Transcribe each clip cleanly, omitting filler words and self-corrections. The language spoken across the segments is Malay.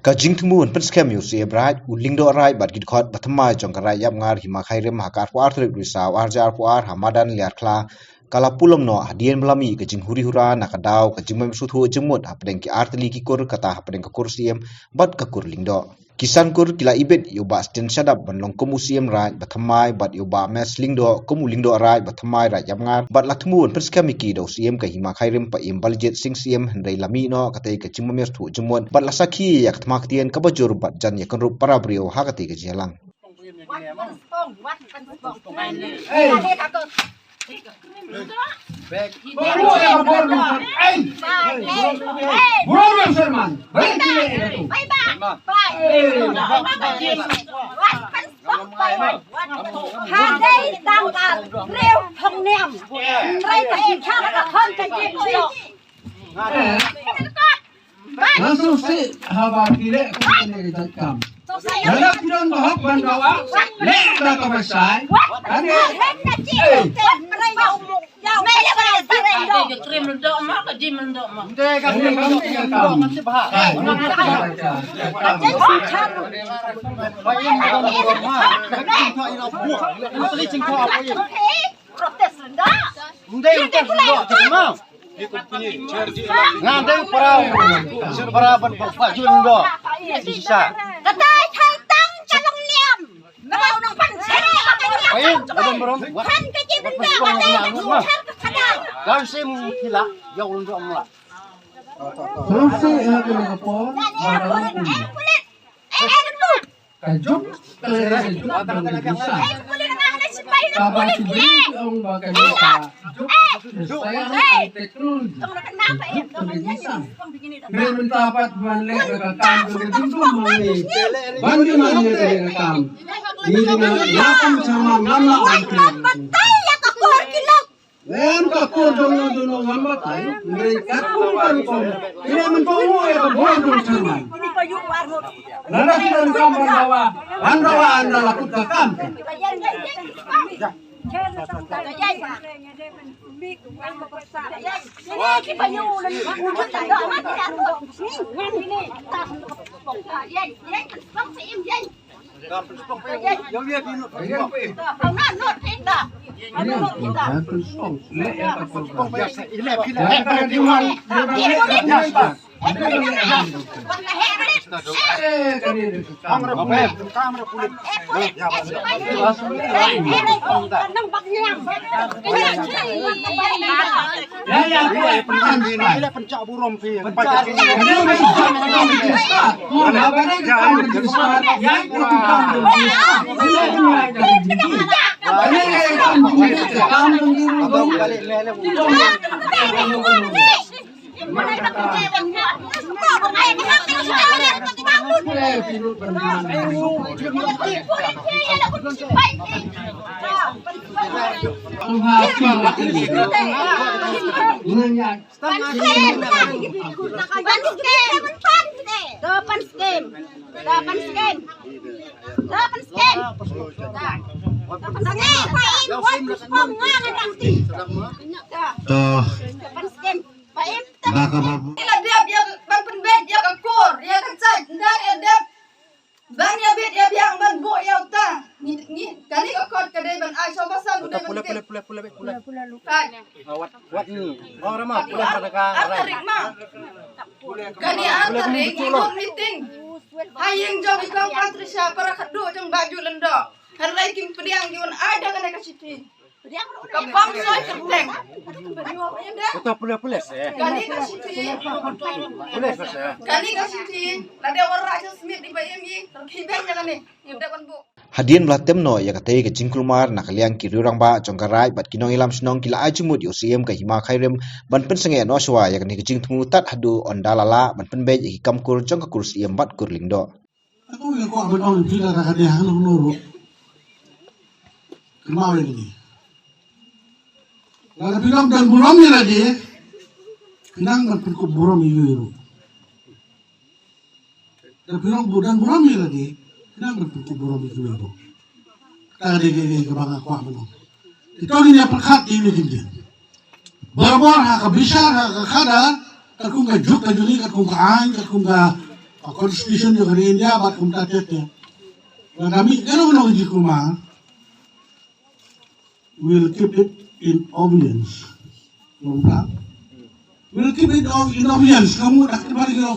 Kajing temuan penskem museum rai uling do rai bat gid khot bathmai jong karai yap ngar hima khairem hakar puar trik risaw arjar puar hamadan liar kla kala pulam no hadien melami kajing huri hura nakadaw kajing mem suthu jemut hapdeng ki artli ki kur kata hapdeng ka kursiem bat ka kur lingdo kisan kur kila ibet yoba sten shadap banlong komuseum rai bathmai bat yoba mes lingdo komu lingdo rai bathmai rai yap ngar bat latmuan penskem ki do siem ka hima khairem pa im baljet sing siem hendai lami no katai kajing mem suthu jemut bat lasaki yak thmak tien ka bajur bat jan yakan rup para brio hakati ka jelang langsung sih haba kile kene jakam dalam kiran bahak bandawa lek da ka basai ane Ngandeng para berpajun do bisa. Katay tang calong niam. Nabaw ng pansere katanya. Ayun, belum. Kan kaji benda katay nagsuchar ka kadal. Gansim kila yaulun do amla. langsung sih kene kapo Kulit. Kulit. kajuk kale kajuk bisa Kulit na nga si Bay na kabar kulit. sibri ang bagay sa saya ang teknologi Kung nakanapa eh. Kaya mentapat manlek rekam begitu mani bandi mani rekam ini dengan lapang sama nama orang Patay at ako kilok. Len ka ko dono ngamatay mereka kumpul ko ini mentomo ya bodoh sama Hindi pa yung warmo. nana kiran kamar bawa anda lakut ka kam Pencak burom fi. Wat ni. Orang mah pulang pada ka. Kani antaring ikut meeting. Hayeng jong ikong Patricia para kado jong baju lendo. Harai kim pediang giwan ada kana ka siti. Kapam soy kerteng. Kita pulang. Kani ka siti. Pulang saya. Kani ka siti. Lade orang aja smith di bayam yi. Terkibeng jangan ni. Ibda kan bu. Hadian belatem no ya katay ke jingkulmar nakaliang kirurang ba jongkarai bat kinong ilam sinong kila ajumut yo siem ka hima khairem ban pen senge no shwa ya kani jing tmu tat hadu ondalala ban pen be hi kamkur jong ka kur siem bat kur lingdo Aku yang kau berdoa tidak ada hadiah hanu nuru. Kemau ini. Lalu bilang dan buram ni lagi. Pinang dan perkut buram itu. Dan bilang dan buram ni lagi. Pinang dan perkut buram itu. Kaya di kebangga kuah menung. Ito ni niya perkat ini gini. Barbar ha kabisa ha kada kakung ka juk ka juni kakung ka ain kakung ka constitution juga di India bat kumta tete. Nah kami kalau di kuma will keep it in obedience. Kumta. Will keep it in obedience. Kamu tak kembali ke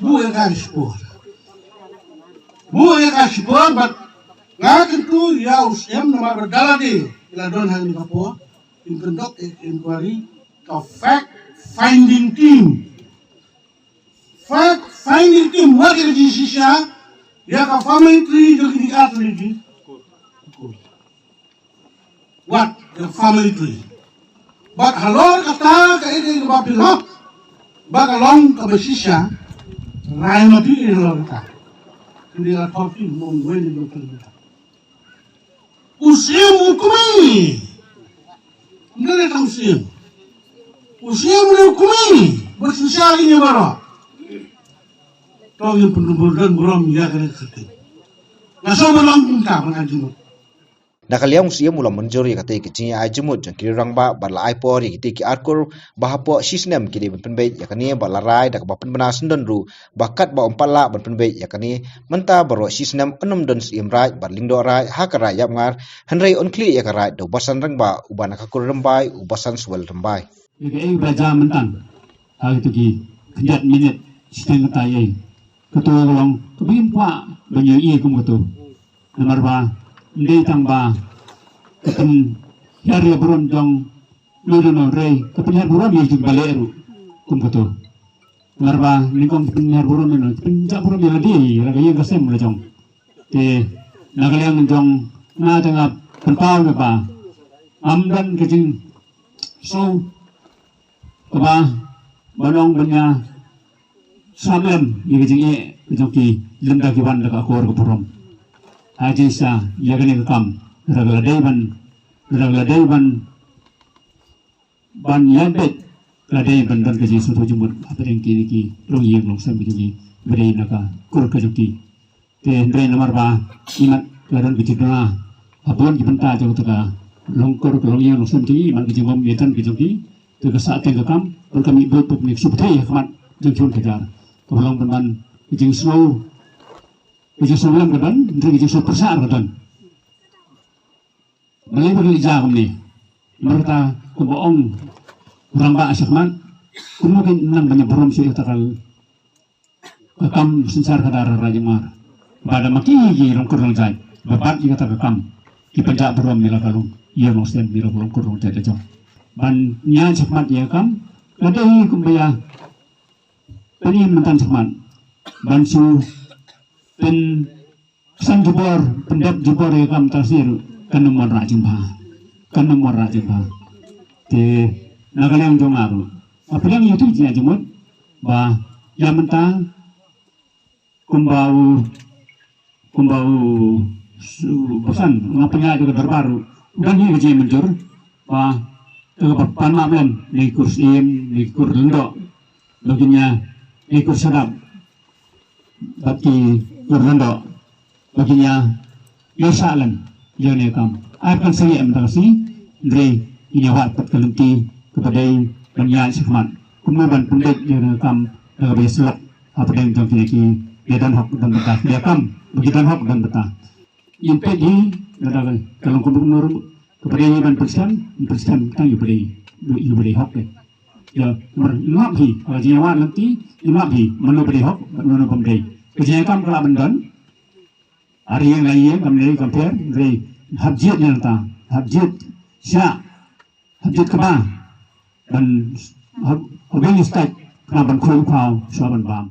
bu yang kasih sport. Bu yang kasih sport, but ngakin tu ya USM nama berdala di ladon hang di Papua in conduct inquiry of fact finding team. Fact finding team what is this ya? Ya ka family tree jogi di atri di. What the family tree? But halor kata ka ini bapilo. Bakalong ka basisya. Rai mati ilor ka. Hindi ka topi mo ngwen di lokal kita. Usim hukumi. Nggak ada usim. Usim hukumi. Bersisa ini baru. Tahu yang penuh dan berom ya kena kerja. Nasa malam minta mengajukan. Nakaliang usia mula menjori kata kecilnya ajemut jang kiri rangba bala aipor yang kita ki arkur bahapo sisnem kini penbeit yakani bala rai dak bapen bena sendan ru bakat ba umpala ban penbeit yakani menta baro sisnem enam don sim rai bar lingdo rai hakara yap ngar henrei onkli yakara do basan rangba ubana kakur rembai ubasan suwel rembai. Yang belajar mentan hal itu ki kejat minit sistem kata ye ketua long kebim pak banyak ie kum ketua nomor ba ndai tangba kepen hari buron jong ludono rei kepen hari buron ye juga baleru kum ketua nomor ba lingkong kepen hari buron no penjak buron ye ladi raga ye gasem le jong te nagaliang jong na tengah perpau le ba amdan kejing so kaba balong banya samem ye kejing ye kejong ki lemda ki wan ka kor ko purom aja sa yagani kam ragladai ban yabet ladai ban dan kaji soto jumut apa yang kini ki long yeng long sam bijuni beri naka kur kajuki te ndre nomor ba imat ladan bijuna apun dipenta jong taka long kur long yeng long sam ji man bijum mom yetan bijuki te ka saat yang kam per kami buat publik subtai kamat jong chun kejar tolong teman bijing slow bijing solam kadan ndre bijing so persar kadan malay bagi jam ni merta kuboong kurang ba asyakman kumugin nang banyak borom siya takal kakam sensar kadar rajamar pada makigi rong kurang jay babat juga tak kakam kipanjak borom nila kalung iya mongsten nila borom kurang jay dajo ban nya syakmat ya kam kadai kumbaya penin mentan syakmat ban su pen sang jubor pendap jubor ya kam tasir kan nomor rajimba te nagalang jongaru apa yang itu dia jemut ba yang mentang kumbau pesan ngapanya juga terbaru dan ini kerja menjur ba ke panmamen ni kursim ni kurlendo baginya ni kursadap bagi kurlendo baginya yosalan yang kam akan saya mentasi dari ini awak terkelenti kepada banyak sekhmat kemudian pendek yang kam besok apa yang jom kini dia dan hak dan betah dia kam begitu hak dan betah yang pedi adalah kalau gubernur kepada ini ban presiden tang beri hak ya mengabdi kalau jiwa nanti mengabdi menubri hak menubri pemberi kerja kam kalau bendan hari yang lain kami compare dari habjit yang ta habjit sya habjit keba dan habjit stat kena ban khoi khao sya ban bam